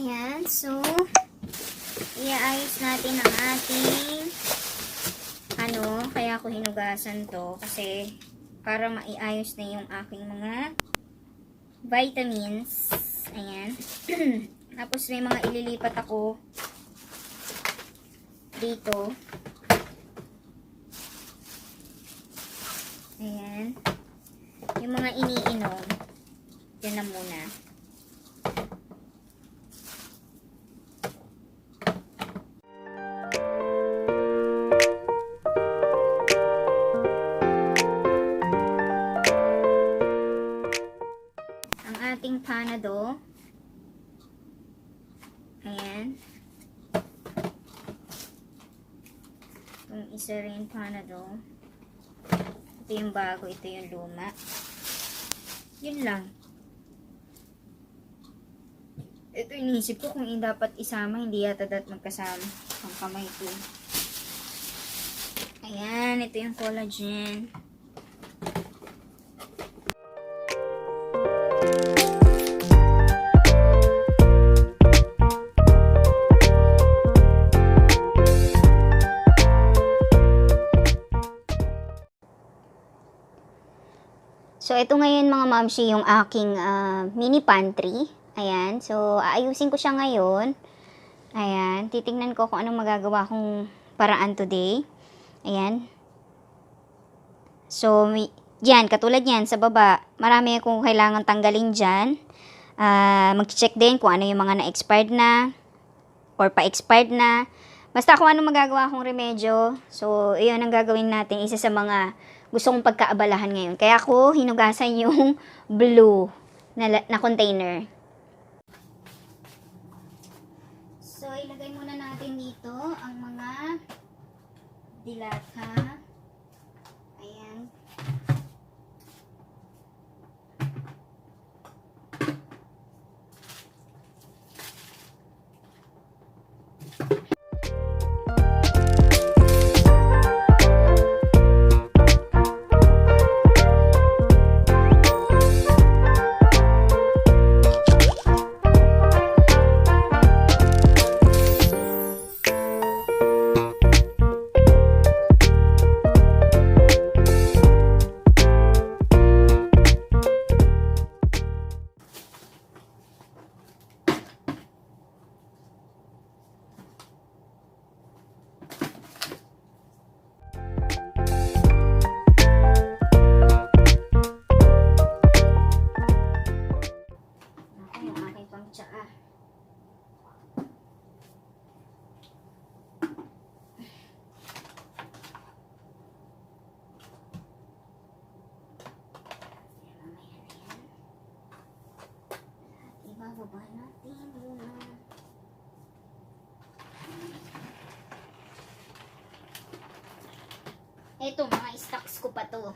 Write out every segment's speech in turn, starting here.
Ayan, so iaayos natin ang ating kaya ako hinugasan to kasi para maiayos na yung aking mga vitamins. Ayan. Tapos may mga ililipat ako dito. Ayan. Yung mga iniinom, yan na muna. Ating panado. Ayan. Itong isa rin panado. Ito yung bago, ito yung luma. Yun lang. Ito iniisip ko kung dapat isama, hindi yata dapat magkasama. Ang kamay ko. Ayan, ito yung collagen. So, ito ngayon mga mamshi, yung aking mini pantry. Ayan. So, aayusin ko siya ngayon. Ayan. Titingnan ko kung anong magagawa kong paraan today. Ayan. So, yan, katulad yan, sa baba, marami akong kailangan tanggalin dyan. Mag-check din kung ano yung mga na-expired na or pa-expired na. Basta kung anong magagawa akong remedyo. So, yun ang gagawin natin. Isa sa mga gusto kong pagkaabalahan ngayon. Kaya ako hinugasan yung blue na container. So, ilagay muna natin dito ang mga dilata. Ayan. Ibababa natin muna. Ito, mga stocks ko pa to.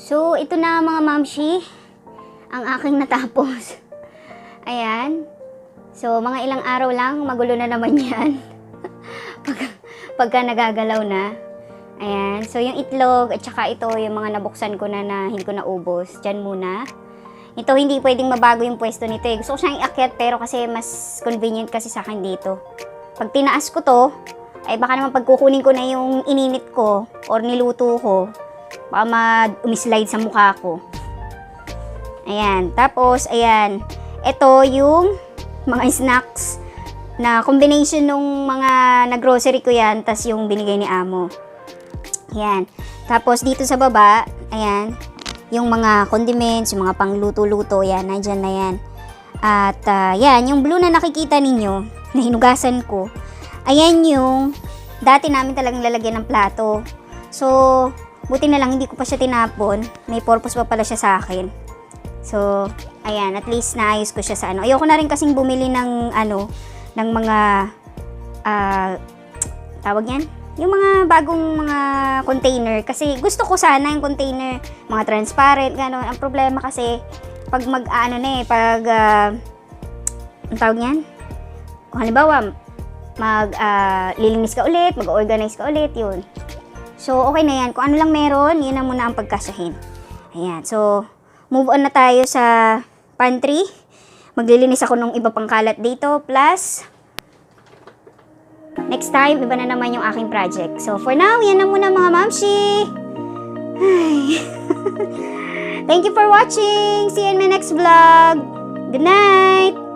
So, ito na mga mamshi, ang aking natapos. Ayan. So, mga ilang araw lang, magulo na naman yan. Pagka nagagalaw na. Ayan. So, yung itlog, at saka ito, yung mga nabuksan ko na hindi ko naubos. Diyan muna. Ito, hindi pwedeng mabago yung pwesto nito eh. Gusto ko siyang iakyat, pero kasi mas convenient kasi sa akin dito. Pag tinaas ko to, ay baka naman pagkukunin ko na yung ininit ko, or niluto ko, baka umislide sa mukha ko. Ayan. Tapos, ayan. Ito yung mga snacks na combination nung mga nag-grocery ko yan, tas yung binigay ni Amo. Ayan. Tapos dito sa baba, ayan, yung mga condiments, yung mga pangluto-luto, yan, nandyan na yan. At yan, yung blue na nakikita ninyo, na hinugasan ko, ayan yung dati namin talagang lalagyan ng plato. So, buti na lang hindi ko pa siya tinapon. May purpose pa pala siya sa akin. So, ayan, at least naayos ko siya sa ano. Ayoko na rin kasing bumili ng ng mga tawag yan? Yung mga bagong mga container. Kasi gusto ko sana yung container, mga transparent, gano'n. Ang problema kasi, pag ang tawag yan? Kung halimbawa, lilinis ka ulit, mag-organize ka ulit, yun. So, okay na yan. Kung ano lang meron, yun na muna ang pagkasyahin. Ayan. So, move on na tayo sa pantry. Maglilinis ako ng iba pang kalat dito. Plus, next time, iba na naman yung aking project. So, for now, yan na muna mga mamshi. Thank you for watching. See you in my next vlog. Good night.